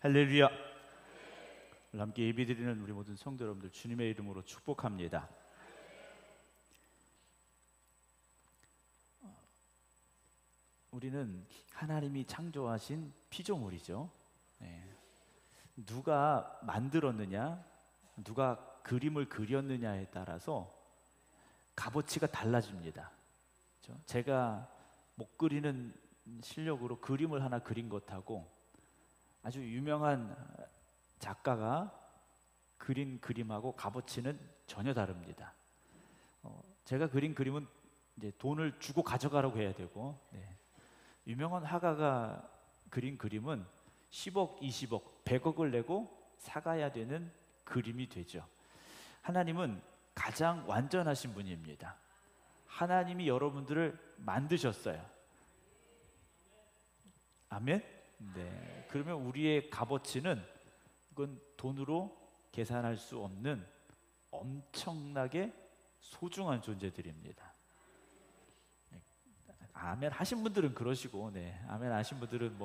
할렐루야. 오늘 함께 예배드리는 우리 모든 성도 여러분들 주님의 이름으로 축복합니다. 우리는 하나님이 창조하신 피조물이죠. 누가 만들었느냐, 누가 그림을 그렸느냐에 따라서 값어치가 달라집니다. 그렇죠? 제가 못 그리는 실력으로 그림을 하나 그린 것하고 아주 유명한 작가가 그린 그림하고 값어치는 전혀 다릅니다. 제가 그린 그림은 이제 돈을 주고 가져가라고 해야 되고, 유명한 화가가 그린 그림은 10억, 20억, 100억을 내고 사가야 되는 그림이 되죠. 하나님은 가장 완전하신 분입니다. 하나님이 여러분들을 만드셨어요. 아멘? 네. 그러면 우리의 값어치는 이건 돈으로 계산할 수 없는 엄청나게 소중한 존재들입니다. 아멘 하신 분들은 그러시고, 아멘 하신 분들은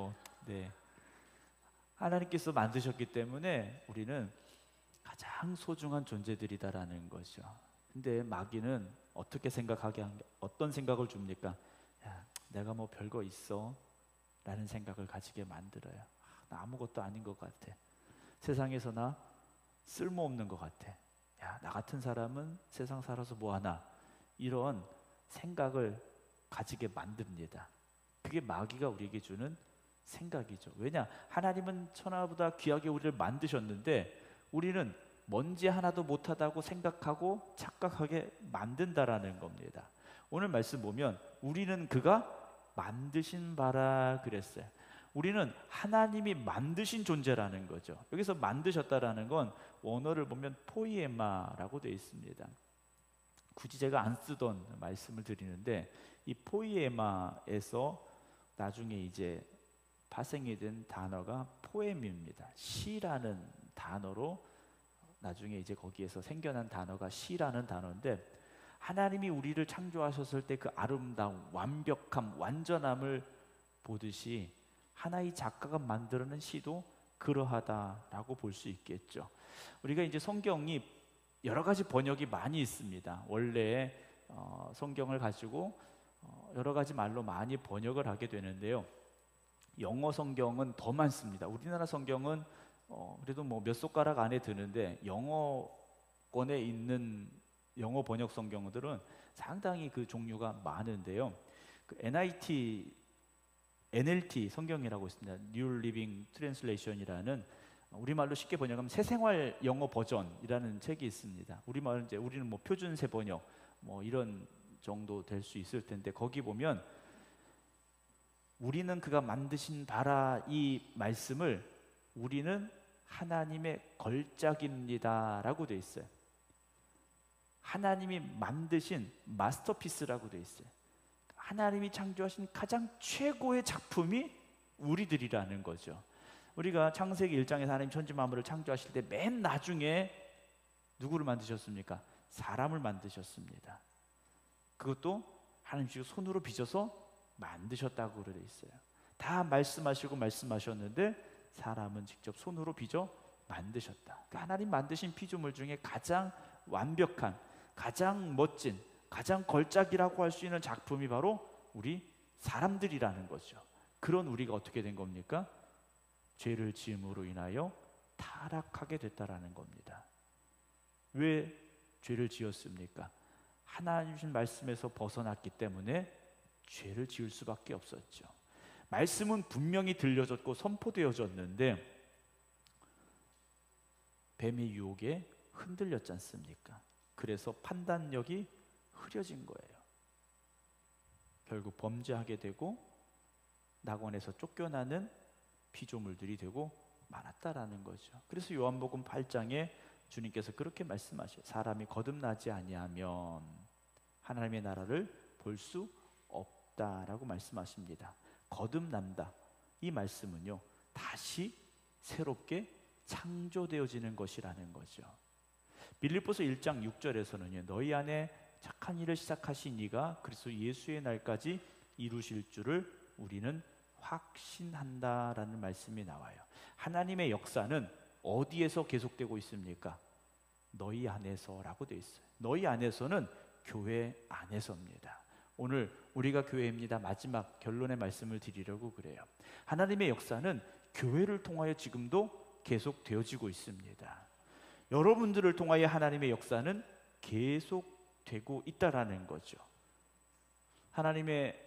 하나님께서 만드셨기 때문에 우리는 가장 소중한 존재들이다라는 거죠. 근데 마귀는 어떻게 어떤 생각을 줍니까? 야, 내가 뭐 별거 있어? 라는 생각을 가지게 만들어요. 나 아무것도 아닌 것 같아. 세상에서 나 쓸모없는 것 같아. 야, 나 같은 사람은 세상 살아서 뭐하나? 이런 생각을 가지게 만듭니다. 그게 마귀가 우리에게 주는 생각이죠. 왜냐? 하나님은 천하보다 귀하게 우리를 만드셨는데 우리는 먼지 하나도 못하다고 생각하고 착각하게 만든다라는 겁니다. 오늘 말씀 보면 우리는 그가 만드신 바라 그랬어요. 우리는 하나님이 만드신 존재라는 거죠. 여기서 만드셨다라는 건 원어를 보면 포이에마라고 되어 있습니다. 굳이 제가 안 쓰던 말씀을 드리는데 이 포이에마에서 나중에 이제 파생이 된 단어가 포엠입니다. 시라는 단어로 나중에 이제 거기에서 생겨난 단어가 시라는 단어인데 하나님이 우리를 창조하셨을 때 그 아름다움, 완벽함, 완전함을 보듯이 하나의 작가가 만들어낸 시도 그러하다라고 볼 수 있겠죠. 우리가 이제 성경이 여러 가지 번역이 많이 있습니다. 원래 성경을 가지고 여러 가지 말로 많이 번역을 하게 되는데요. 영어 성경은 더 많습니다. 우리나라 성경은 그래도 뭐 몇 손가락 안에 드는데 영어권에 있는 영어 번역 성경들은 상당히 그 종류가 많은데요. 그 NLT 성경이라고 있습니다. New Living Translation이라는 우리말로 쉽게 번역하면 새생활 영어 버전이라는 책이 있습니다. 우리말은 이제 우리는 뭐 표준세 번역 뭐 이런 정도 될 수 있을 텐데 거기 보면 우리는 그가 만드신 바라 이 말씀을 우리는 하나님의 걸작입니다라고 돼 있어요. 하나님이 만드신 마스터피스라고 돼 있어요. 하나님이 창조하신 가장 최고의 작품이 우리들이라는 거죠. 우리가 창세기 1장에서 하나님 천지 만물을 창조하실 때 맨 나중에 누구를 만드셨습니까? 사람을 만드셨습니다. 그것도 하나님이 손으로 빚어서 만드셨다고 되어 있어요. 다 말씀하셨는데 사람은 직접 손으로 빚어 만드셨다. 그러니까 하나님 만드신 피조물 중에 가장 완벽한, 가장 멋진, 가장 걸작이라고 할 수 있는 작품이 바로 우리 사람들이라는 거죠. 그런 우리가 어떻게 된 겁니까? 죄를 지음으로 인하여 타락하게 됐다라는 겁니다. 왜 죄를 지었습니까? 하나님 주신 말씀에서 벗어났기 때문에 죄를 지을 수밖에 없었죠. 말씀은 분명히 들려졌고 선포되어졌는데 뱀의 유혹에 흔들렸지 않습니까? 그래서 판단력이 흐려진 거예요. 결국 범죄하게 되고 낙원에서 쫓겨나는 피조물들이 되고 말았다라는 거죠. 그래서 요한복음 8장에 주님께서 그렇게 말씀하셔요. 사람이 거듭나지 아니하면 하나님의 나라를 볼 수 없다라고 말씀하십니다. 거듭난다. 이 말씀은요, 다시 새롭게 창조되어지는 것이라는 거죠. 빌립보서 1장 6절에서는요, 너희 안에 착한 일을 시작하신 이가 그리스도 예수의 날까지 이루실 줄을 우리는 확신한다라는 말씀이 나와요. 하나님의 역사는 어디에서 계속되고 있습니까? 너희 안에서라고 되어 있어요. 너희 안에서는 교회 안에서입니다. 오늘 우리가 교회입니다. 마지막 결론의 말씀을 드리려고 그래요. 하나님의 역사는 교회를 통하여 지금도 계속되어지고 있습니다. 여러분들을 통하여 하나님의 역사는 계속되고 있다라는 거죠. 하나님의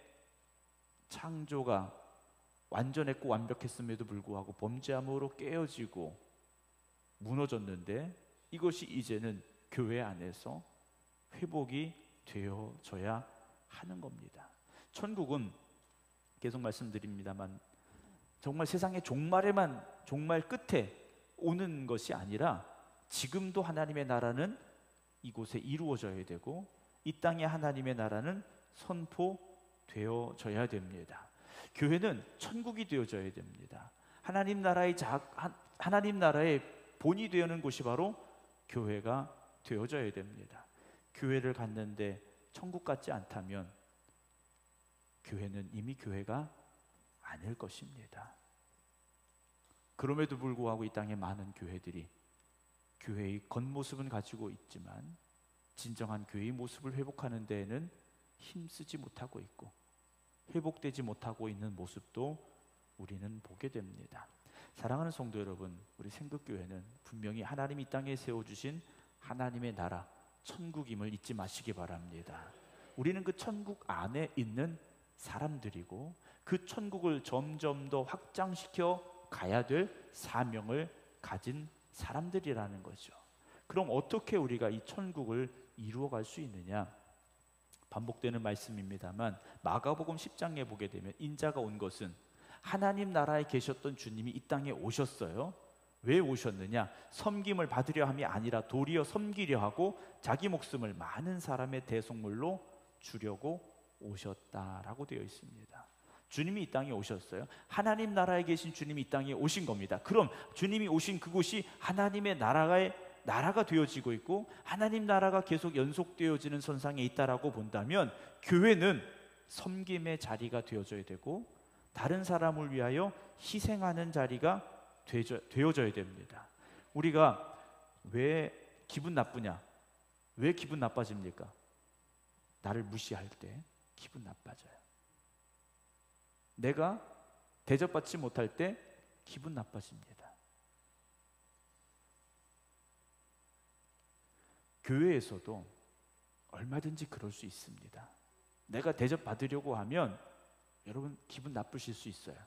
창조가 완전했고 완벽했음에도 불구하고 범죄함으로 깨어지고 무너졌는데 이것이 이제는 교회 안에서 회복이 되어져야 하는 겁니다. 천국은 계속 말씀드립니다만 정말 세상의 종말에만, 종말 끝에 오는 것이 아니라 지금도 하나님의 나라는 이곳에 이루어져야 되고 이 땅에 하나님의 나라는 선포되어져야 됩니다. 교회는 천국이 되어져야 됩니다. 하나님 나라의 본이 되는 곳이 바로 교회가 되어져야 됩니다. 교회를 갔는데 천국 같지 않다면 교회는 이미 교회가 아닐 것입니다. 그럼에도 불구하고 이 땅에 많은 교회들이 교회의 겉모습은 가지고 있지만 진정한 교회의 모습을 회복하는 데에는 힘쓰지 못하고 있고 회복되지 못하고 있는 모습도 우리는 보게 됩니다. 사랑하는 성도 여러분, 우리 생극교회는 분명히 하나님이 이 땅에 세워주신 하나님의 나라 천국임을 잊지 마시기 바랍니다. 우리는 그 천국 안에 있는 사람들이고 그 천국을 점점 더 확장시켜 가야 될 사명을 가진 사람들이라는 거죠. 그럼 어떻게 우리가 이 천국을 이루어갈 수 있느냐? 반복되는 말씀입니다만 마가복음 10장에 보게 되면 인자가 온 것은 하나님 나라에 계셨던 주님이 이 땅에 오셨어요. 왜 오셨느냐? 섬김을 받으려 함이 아니라 도리어 섬기려 하고 자기 목숨을 많은 사람의 대속물로 주려고 오셨다라고 되어 있습니다. 주님이 이 땅에 오셨어요. 하나님 나라에 계신 주님이 이 땅에 오신 겁니다. 그럼 주님이 오신 그곳이 하나님의 나라가 되어지고 있고 하나님 나라가 계속 연속되어지는 선상에 있다라고 본다면 교회는 섬김의 자리가 되어져야 되고 다른 사람을 위하여 희생하는 자리가 되어져야 됩니다. 우리가 왜 기분 나쁘냐? 왜 기분 나빠집니까? 나를 무시할 때 기분 나빠져요. 내가 대접받지 못할 때 기분 나빠집니다. 교회에서도 얼마든지 그럴 수 있습니다. 내가 대접받으려고 하면 여러분 기분 나쁘실 수 있어요.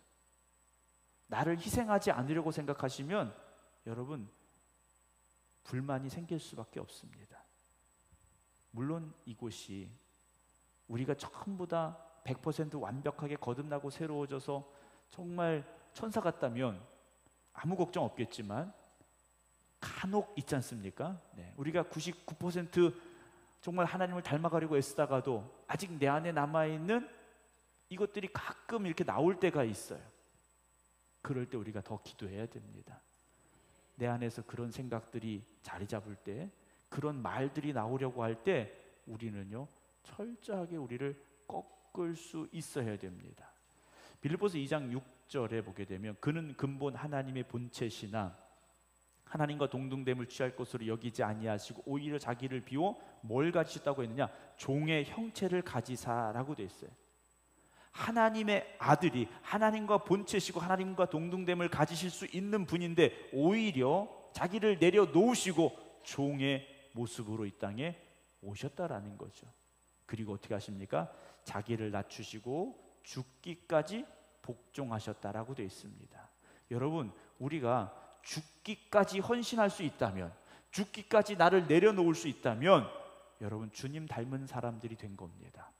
나를 희생하지 않으려고 생각하시면 여러분 불만이 생길 수밖에 없습니다. 물론 이곳이 우리가 전부 다 100% 완벽하게 거듭나고 새로워져서 정말 천사 같다면 아무 걱정 없겠지만 간혹 있지 않습니까? 네, 우리가 99% 정말 하나님을 닮아가려고 애쓰다가도 아직 내 안에 남아있는 이것들이 가끔 이렇게 나올 때가 있어요. 그럴 때 우리가 더 기도해야 됩니다. 내 안에서 그런 생각들이 자리 잡을 때, 그런 말들이 나오려고 할 때 우리는요 철저하게 우리를 꺾을 수 있어야 됩니다. 빌립보서 2장 6절에 보게 되면 그는 근본 하나님의 본체시나 하나님과 동등됨을 취할 것으로 여기지 아니하시고 오히려 자기를 비워 뭘 가지셨다고 했느냐? 종의 형체를 가지사라고 되어 있어요. 하나님의 아들이 하나님과 본체시고 하나님과 동등됨을 가지실 수 있는 분인데 오히려 자기를 내려놓으시고 종의 모습으로 이 땅에 오셨다라는 거죠. 그리고 어떻게 하십니까? 자기를 낮추시고 죽기까지 복종하셨다라고 되어 있습니다. 여러분, 우리가 죽기까지 헌신할 수 있다면, 죽기까지 나를 내려놓을 수 있다면 여러분 주님 닮은 사람들이 된 겁니다.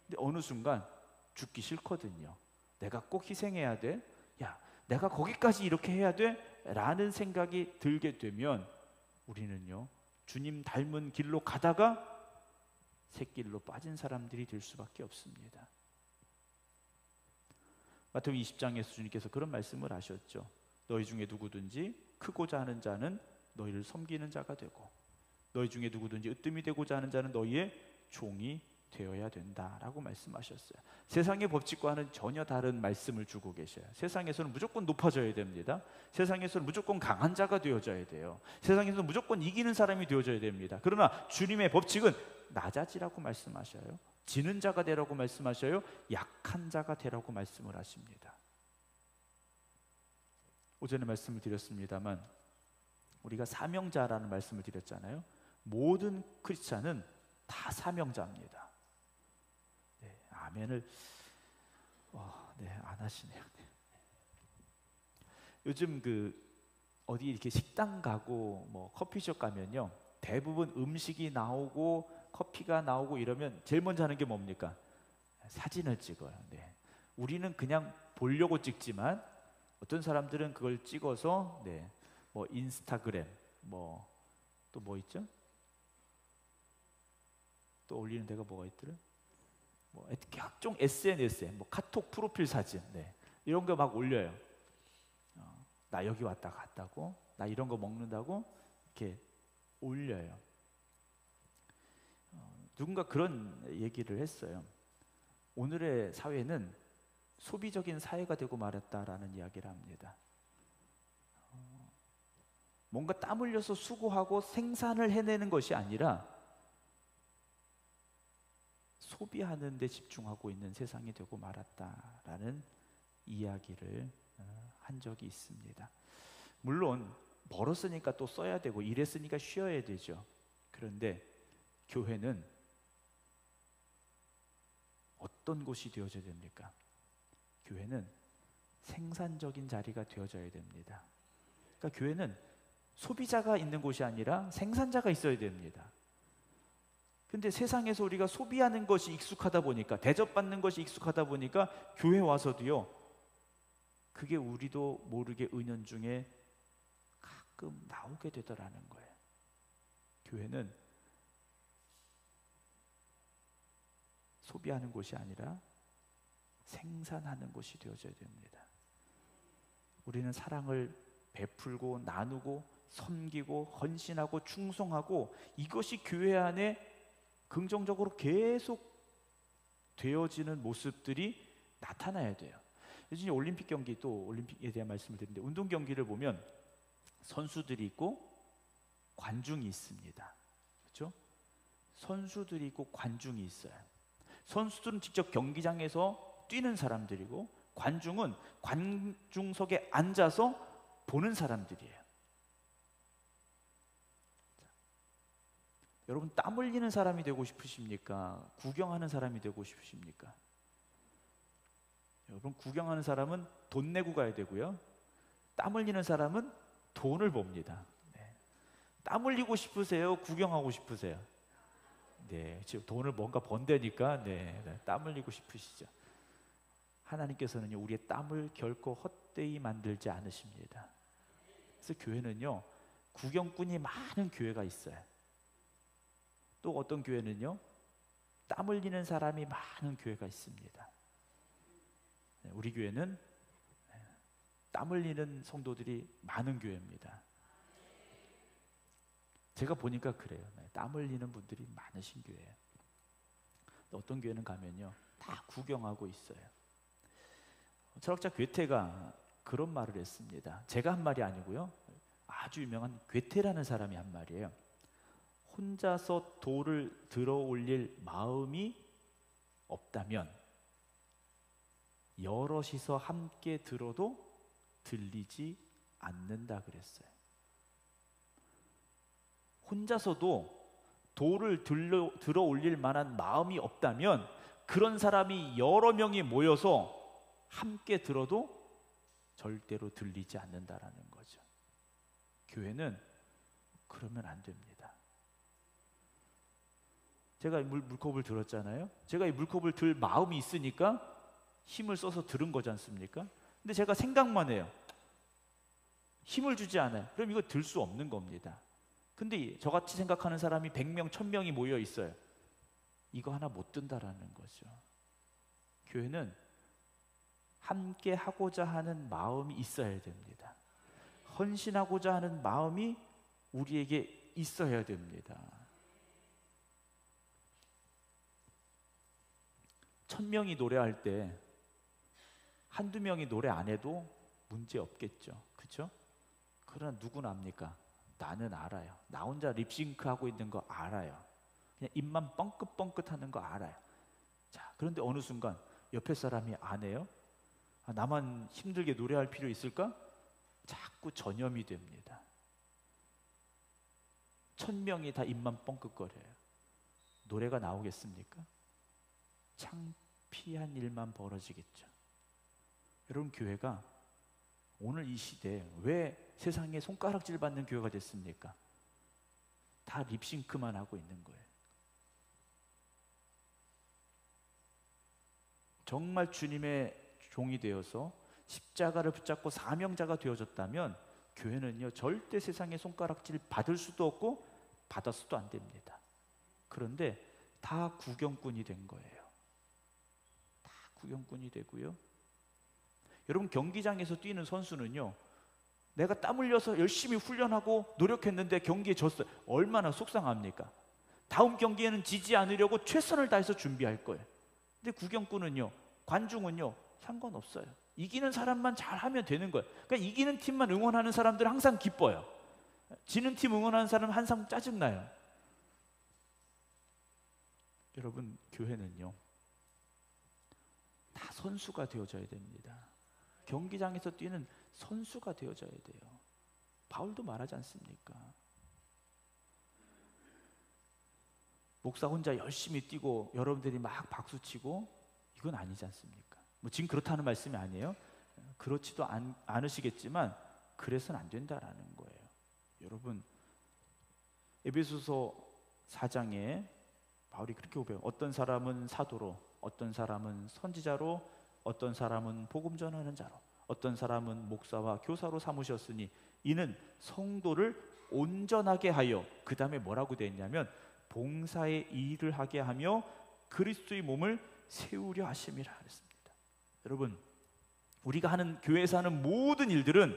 근데 어느 순간 죽기 싫거든요. 내가 꼭 희생해야 돼? 야, 내가 거기까지 이렇게 해야 돼? 라는 생각이 들게 되면 우리는요 주님 닮은 길로 가다가 새길로 빠진 사람들이 될 수밖에 없습니다. 마태복음 20장에서 주님께서 그런 말씀을 하셨죠. 너희 중에 누구든지 크고자 하는 자는 너희를 섬기는 자가 되고 너희 중에 누구든지 으뜸이 되고자 하는 자는 너희의 종이 되어야 된다라고 말씀하셨어요. 세상의 법칙과는 전혀 다른 말씀을 주고 계셔요. 세상에서는 무조건 높아져야 됩니다. 세상에서는 무조건 강한 자가 되어져야 돼요. 세상에서는 무조건 이기는 사람이 되어져야 됩니다. 그러나 주님의 법칙은 낮아지라고 말씀하셔요. 지는 자가 되라고 말씀하셔요. 약한 자가 되라고 말씀을 하십니다. 오전에 말씀을 드렸습니다만 우리가 사명자라는 말씀을 드렸잖아요. 모든 크리스찬은 다 사명자입니다. 네, 아멘을 안 하시네요. 네. 요즘 어디 이렇게 식당 가고 뭐 커피숍 가면요, 대부분 음식이 나오고 커피가 나오고 이러면 제일 먼저 하는 게 뭡니까? 사진을 찍어요. 네. 우리는 그냥 보려고 찍지만 어떤 사람들은 그걸 찍어서 뭐 인스타그램, 또 뭐 있죠? 또 올리는 데가 뭐가 있더라? 뭐 각종 SNS에 뭐 카톡 프로필 사진, 이런 거 막 올려요. 나 여기 왔다 갔다고, 나 이런 거 먹는다고 이렇게 올려요. 누군가 그런 얘기를 했어요. 오늘의 사회는 소비적인 사회가 되고 말았다라는 이야기를 합니다. 뭔가 땀 흘려서 수고하고 생산을 해내는 것이 아니라 소비하는 데 집중하고 있는 세상이 되고 말았다라는 이야기를 한 적이 있습니다. 물론 벌었으니까 또 써야 되고 일했으니까 쉬어야 되죠. 그런데 교회는 어떤 곳이 되어져야 됩니까? 교회는 생산적인 자리가 되어져야 됩니다. 그러니까 교회는 소비자가 있는 곳이 아니라 생산자가 있어야 됩니다. 근데 세상에서 우리가 소비하는 것이 익숙하다 보니까, 대접받는 것이 익숙하다 보니까 교회 와서도요, 그게 우리도 모르게 은연중에 가끔 나오게 되더라는 거예요. 교회는 소비하는 곳이 아니라 생산하는 곳이 되어져야 됩니다. 우리는 사랑을 베풀고 나누고 섬기고 헌신하고 충성하고, 이것이 교회 안에 긍정적으로 계속 되어지는 모습들이 나타나야 돼요. 요즘 올림픽 경기, 또 올림픽에 대한 말씀을 드리는데, 운동 경기를 보면 선수들이 있고 관중이 있습니다. 그렇죠? 선수들이 있고 관중이 있어요. 선수들은 직접 경기장에서 뛰는 사람들이고, 관중은 관중석에 앉아서 보는 사람들이에요. 여러분, 땀 흘리는 사람이 되고 싶으십니까? 구경하는 사람이 되고 싶으십니까? 여러분, 구경하는 사람은 돈 내고 가야 되고요, 땀 흘리는 사람은 돈을 봅니다. 땀 흘리고 싶으세요? 구경하고 싶으세요? 지금 돈을 뭔가 번다니까 땀 흘리고 싶으시죠? 하나님께서는요, 우리의 땀을 결코 헛되이 만들지 않으십니다. 그래서 교회는요, 구경꾼이 많은 교회가 있어요. 또 어떤 교회는요, 땀 흘리는 사람이 많은 교회가 있습니다. 우리 교회는 땀 흘리는 성도들이 많은 교회입니다. 제가 보니까 그래요. 땀 흘리는 분들이 많으신 교회예요. 어떤 교회는 가면요, 다 구경하고 있어요. 철학자 괴테가 그런 말을 했습니다. 제가 한 말이 아니고요, 아주 유명한 괴테라는 사람이 한 말이에요. 혼자서 돌을 들어 올릴 마음이 없다면 여럿이서 함께 들어도 들리지 않는다 그랬어요. 혼자서도 돌을 들어 올릴 만한 마음이 없다면 그런 사람이 여러 명이 모여서 함께 들어도 절대로 들리지 않는다라는 거죠. 교회는 그러면 안 됩니다. 제가 물컵을 들었잖아요. 제가 이 물컵을 들 마음이 있으니까 힘을 써서 들은 거지 않습니까? 근데 제가 생각만 해요. 힘을 주지 않아요. 그럼 이거 들 수 없는 겁니다. 근데 저같이 생각하는 사람이 100명, 1000명이 모여 있어요. 이거 하나 못 든다라는 거죠. 교회는 함께 하고자 하는 마음이 있어야 됩니다. 헌신하고자 하는 마음이 우리에게 있어야 됩니다. 1000명이 노래할 때 한두 명이 노래 안 해도 문제 없겠죠. 그렇죠? 그러나 누구나 압니까? 나는 알아요. 나 혼자 립싱크 하고 있는 거 알아요. 그냥 입만 뻥긋뻥긋 하는 거 알아요. 자, 그런데 어느 순간 옆에 사람이 안 해요? 아, 나만 힘들게 노래할 필요 있을까? 자꾸 전염이 됩니다. 1000명이 다 입만 뻥긋거려요. 노래가 나오겠습니까? 창피한 일만 벌어지겠죠. 여러분, 교회가 오늘 이 시대에 왜 세상에 손가락질 받는 교회가 됐습니까? 다 립싱크만 하고 있는 거예요. 정말 주님의 종이 되어서 십자가를 붙잡고 사명자가 되어졌다면 교회는요, 절대 세상에 손가락질 받을 수도 없고 받았어도 안 됩니다. 그런데 다 구경꾼이 된 거예요. 다 구경꾼이 되고요. 여러분, 경기장에서 뛰는 선수는요, 내가 땀 흘려서 열심히 훈련하고 노력했는데 경기에 졌어요. 얼마나 속상합니까? 다음 경기에는 지지 않으려고 최선을 다해서 준비할 거예요. 근데 구경꾼은요, 관중은요, 상관없어요. 이기는 사람만 잘하면 되는 거예요. 그러니까 이기는 팀만 응원하는 사람들은 항상 기뻐요. 지는 팀 응원하는 사람은 항상 짜증나요. 여러분, 교회는요, 다 선수가 되어져야 됩니다. 경기장에서 뛰는 선수가 되어져야 돼요. 바울도 말하지 않습니까? 목사 혼자 열심히 뛰고 여러분들이 막 박수치고 이건 아니지 않습니까? 뭐 지금 그렇다는 말씀이 아니에요. 그렇지도 않으시겠지만 그래서는 안 된다라는 거예요. 여러분, 에베소서 4장에 바울이 그렇게 고백해요. 어떤 사람은 사도로, 어떤 사람은 선지자로, 어떤 사람은 복음 전하는 자로, 어떤 사람은 목사와 교사로 삼으셨으니 이는 성도를 온전하게 하여, 그 다음에 뭐라고 되어 있냐면 봉사의 일을 하게 하며 그리스도의 몸을 세우려 하심이라 했습니다. 여러분, 우리가 하는, 교회에서 하는 모든 일들은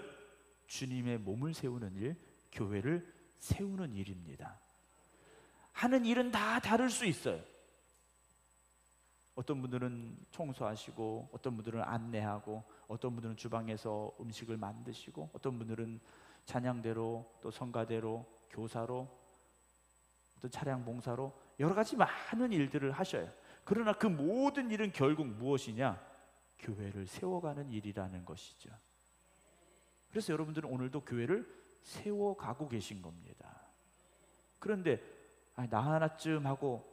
주님의 몸을 세우는 일, 교회를 세우는 일입니다. 하는 일은 다 다를 수 있어요. 어떤 분들은 청소하시고, 어떤 분들은 안내하고, 어떤 분들은 주방에서 음식을 만드시고, 어떤 분들은 찬양대로, 또 성가대로, 교사로, 또 차량 봉사로 여러 가지 많은 일들을 하셔요. 그러나 그 모든 일은 결국 무엇이냐? 교회를 세워가는 일이라는 것이죠. 그래서 여러분들은 오늘도 교회를 세워가고 계신 겁니다. 그런데 나 하나쯤 하고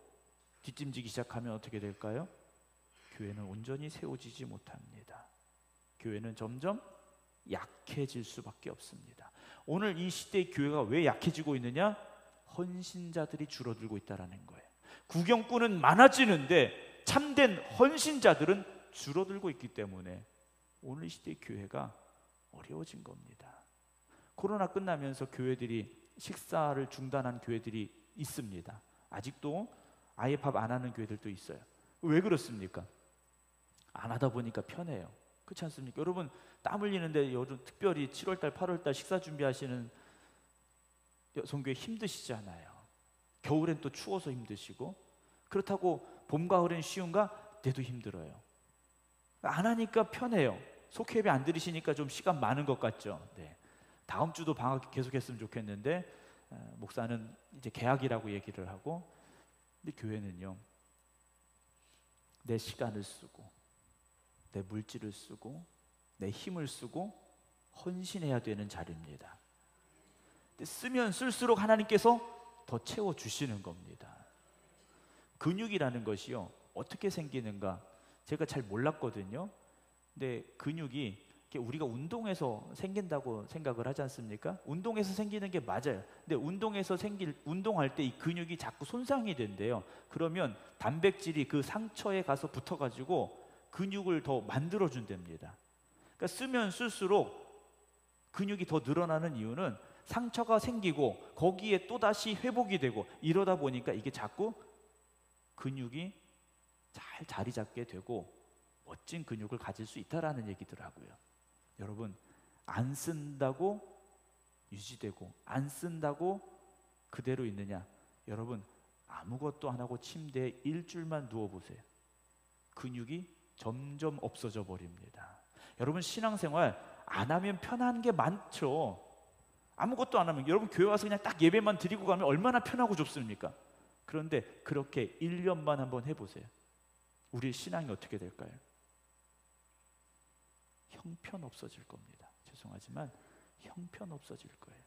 뒷짐지기 시작하면 어떻게 될까요? 교회는 온전히 세워지지 못합니다. 교회는 점점 약해질 수밖에 없습니다. 오늘 이 시대의 교회가 왜 약해지고 있느냐? 헌신자들이 줄어들고 있다는 거예요. 구경꾼은 많아지는데 참된 헌신자들은 줄어들고 있기 때문에 오늘 이 시대의 교회가 어려워진 겁니다. 코로나 끝나면서 교회들이 식사를 중단한 교회들이 있습니다. 아직도 아예 밥 안 하는 교회들도 있어요. 왜 그렇습니까? 안 하다 보니까 편해요. 그렇지 않습니까? 여러분, 땀 흘리는데 요즘 특별히 7월달, 8월달 식사 준비하시는 여성교회 힘드시잖아요. 겨울엔 또 추워서 힘드시고, 그렇다고 봄, 가을엔 쉬운가? 때도 힘들어요. 안 하니까 편해요. 속회비 안 들으시니까 좀 시간 많은 것 같죠? 네. 다음 주도 방학 계속했으면 좋겠는데 목사는 이제 개학이라고 얘기를 하고, 근데 교회는요, 내 시간을 쓰고 내 물질을 쓰고 내 힘을 쓰고 헌신해야 되는 자리입니다. 근데 쓰면 쓸수록 하나님께서 더 채워주시는 겁니다. 근육이라는 것이요, 어떻게 생기는가 제가 잘 몰랐거든요. 근데 근육이 우리가 운동해서 생긴다고 생각을 하지 않습니까? 운동해서 생기는 게 맞아요. 근데 운동할 때 이 근육이 자꾸 손상이 된대요. 그러면 단백질이 그 상처에 가서 붙어가지고 근육을 더 만들어준답니다. 그러니까 쓰면 쓸수록 근육이 더 늘어나는 이유는 상처가 생기고 거기에 또다시 회복이 되고 이러다 보니까 이게 자꾸 근육이 잘 자리 잡게 되고 멋진 근육을 가질 수 있다라는 얘기더라고요. 여러분, 안 쓴다고 유지되고 안 쓴다고 그대로 있느냐? 여러분, 아무것도 안 하고 침대에 일주일만 누워보세요. 근육이 점점 없어져 버립니다. 여러분, 신앙생활 안 하면 편한 게 많죠. 아무것도 안 하면, 여러분 교회 와서 그냥 딱 예배만 드리고 가면 얼마나 편하고 좋습니까? 그런데 그렇게 1년만 한번 해보세요. 우리 신앙이 어떻게 될까요? 형편없어질 겁니다. 죄송하지만 형편없어질 거예요.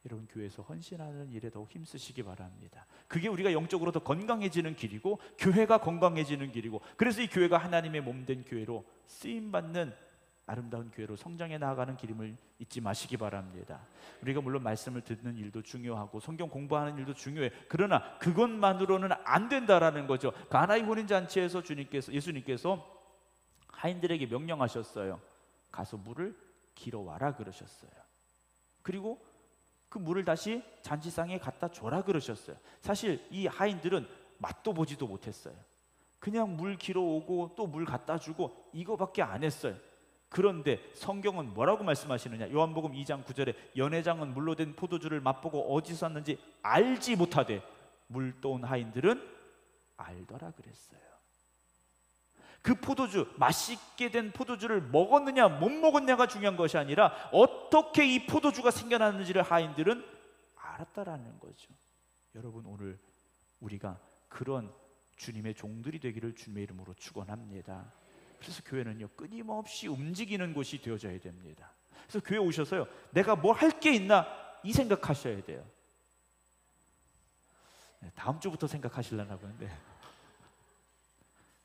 여러분, 교회에서 헌신하는 일에 더욱 힘쓰시기 바랍니다. 그게 우리가 영적으로 더 건강해지는 길이고 교회가 건강해지는 길이고, 그래서 이 교회가 하나님의 몸된 교회로 쓰임받는 아름다운 교회로 성장해 나아가는 길임을 잊지 마시기 바랍니다. 우리가 물론 말씀을 듣는 일도 중요하고 성경 공부하는 일도 중요해. 그러나 그것만으로는 안 된다라는 거죠. 가나의 혼인잔치에서 예수님께서 하인들에게 명령하셨어요. 가서 물을 길어와라 그러셨어요. 그리고 그 물을 다시 잔치상에 갖다 줘라 그러셨어요. 사실 이 하인들은 맛도 보지도 못했어요. 그냥 물 길어오고 또 물 갖다 주고 이거밖에 안 했어요. 그런데 성경은 뭐라고 말씀하시느냐? 요한복음 2장 9절에 연회장은 물로 된 포도주를 맛보고 어디서 샀는지 알지 못하되 물 떠온 하인들은 알더라 그랬어요. 그 포도주, 맛있게 된 포도주를 먹었느냐 못 먹었냐가 중요한 것이 아니라 어떻게 이 포도주가 생겨났는지를 하인들은 알았다라는 거죠. 여러분, 오늘 우리가 그런 주님의 종들이 되기를 주님의 이름으로 축원합니다. 그래서 교회는요, 끊임없이 움직이는 곳이 되어져야 됩니다. 그래서 교회 오셔서요, 내가 뭘 할 게 있나 이 생각하셔야 돼요. 다음 주부터 생각하시려나 보는데,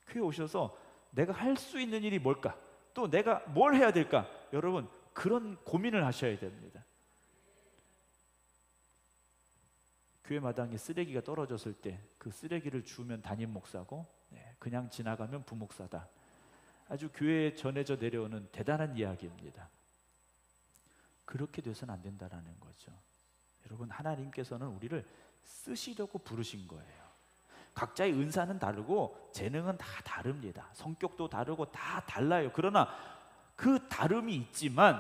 교회 오셔서 내가 할 수 있는 일이 뭘까? 또 내가 뭘 해야 될까? 여러분, 그런 고민을 하셔야 됩니다. 교회 마당에 쓰레기가 떨어졌을 때 그 쓰레기를 주우면 담임 목사고, 그냥 지나가면 부목사다. 아주 교회에 전해져 내려오는 대단한 이야기입니다. 그렇게 돼서는 안 된다는 거죠. 여러분, 하나님께서는 우리를 쓰시려고 부르신 거예요. 각자의 은사는 다르고 재능은 다 다릅니다. 성격도 다르고 다 달라요. 그러나 그 다름이 있지만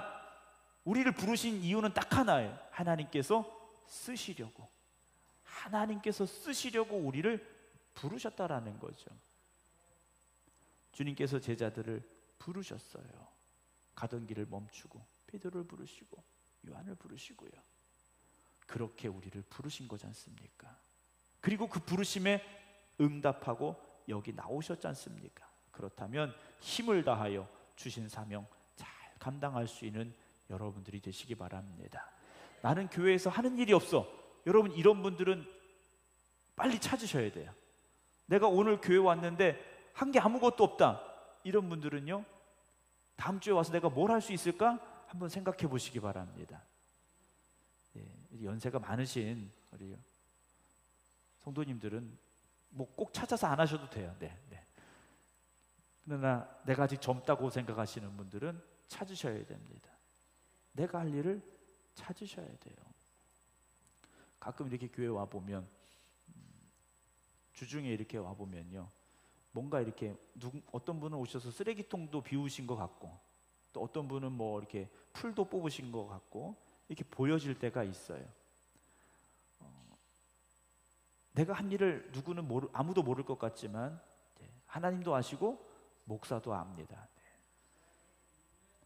우리를 부르신 이유는 딱 하나예요. 하나님께서 쓰시려고 우리를 부르셨다라는 거죠. 주님께서 제자들을 부르셨어요. 가던 길을 멈추고 베드로를 부르시고 요한을 부르시고요. 그렇게 우리를 부르신 거지 않습니까? 그리고 그 부르심에 응답하고 여기 나오셨지 않습니까? 그렇다면 힘을 다하여 주신 사명 잘 감당할 수 있는 여러분들이 되시기 바랍니다. 나는 교회에서 하는 일이 없어. 여러분, 이런 분들은 빨리 찾으셔야 돼요. 내가 오늘 교회 왔는데 한 게 아무것도 없다. 이런 분들은요, 다음 주에 와서 내가 뭘 할 수 있을까? 한번 생각해 보시기 바랍니다. 연세가 많으신 우리 성도님들은 뭐 꼭 찾아서 안 하셔도 돼요. 그러나 내가 아직 젊다고 생각하시는 분들은 찾으셔야 됩니다. 내가 할 일을 찾으셔야 돼요. 가끔 이렇게 교회 와 보면, 주중에 이렇게 와 보면요, 뭔가 이렇게 어떤 분은 오셔서 쓰레기통도 비우신 것 같고, 또 어떤 분은 뭐 이렇게 풀도 뽑으신 것 같고, 이렇게 보여질 때가 있어요. 내가 한 일을 아무도 모를 것 같지만 하나님도 아시고 목사도 압니다.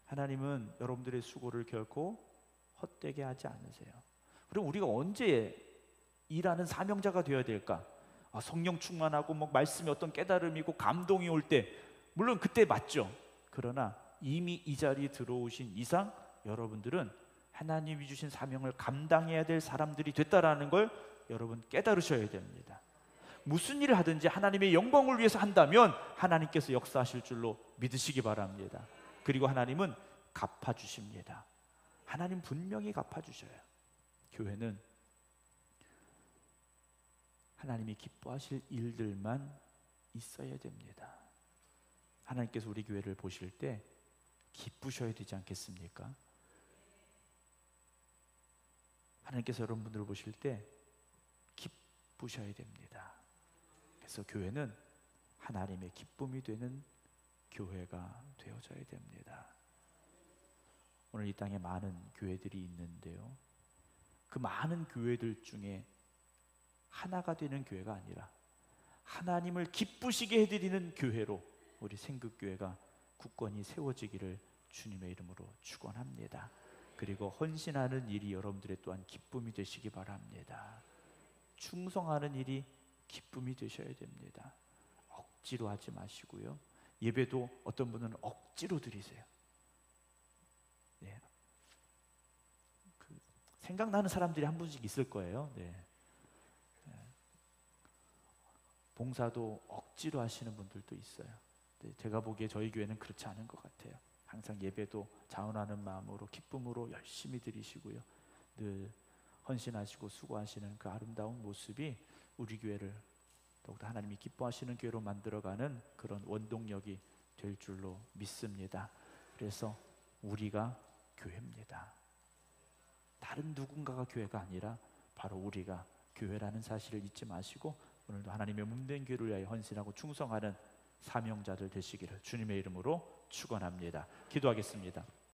하나님은 여러분들의 수고를 결코 헛되게 하지 않으세요. 그럼 우리가 언제 일하는 사명자가 되어야 될까? 성령 충만하고 뭐 말씀에 어떤 깨달음이고 감동이 올 때, 물론 그때 맞죠. 그러나 이미 이 자리에 들어오신 이상 여러분들은 하나님이 주신 사명을 감당해야 될 사람들이 됐다라는 걸 여러분 깨달으셔야 됩니다. 무슨 일을 하든지 하나님의 영광을 위해서 한다면 하나님께서 역사하실 줄로 믿으시기 바랍니다. 그리고 하나님은 갚아주십니다. 하나님 분명히 갚아주셔요. 교회는 하나님이 기뻐하실 일들만 있어야 됩니다. 하나님께서 우리 교회를 보실 때 기쁘셔야 되지 않겠습니까? 하나님께서 여러분들을 보실 때 기쁘셔야 됩니다. 그래서 교회는 하나님의 기쁨이 되는 교회가 되어져야 됩니다. 오늘 이 땅에 많은 교회들이 있는데요, 그 많은 교회들 중에 하나가 되는 교회가 아니라 하나님을 기쁘시게 해드리는 교회로 우리 생극교회가 굳건히 세워지기를 주님의 이름으로 축원합니다. 그리고 헌신하는 일이 여러분들의 또한 기쁨이 되시기 바랍니다. 충성하는 일이 기쁨이 되셔야 됩니다. 억지로 하지 마시고요. 예배도 어떤 분은 억지로 드리세요. 네. 생각나는 사람들이 한 분씩 있을 거예요. 네. 봉사도 억지로 하시는 분들도 있어요. 네, 제가 보기에 저희 교회는 그렇지 않은 것 같아요. 항상 예배도 자원하는 마음으로 기쁨으로 열심히 드리시고요. 늘 헌신하시고 수고하시는 그 아름다운 모습이 우리 교회를 더욱더 하나님이 기뻐하시는 교회로 만들어가는 그런 원동력이 될 줄로 믿습니다. 그래서 우리가 교회입니다. 다른 누군가가 교회가 아니라 바로 우리가 교회라는 사실을 잊지 마시고 오늘도 하나님의 몸된 교회를 위하여 헌신하고 충성하는 사명자들 되시기를 주님의 이름으로 축원합니다. 기도하겠습니다.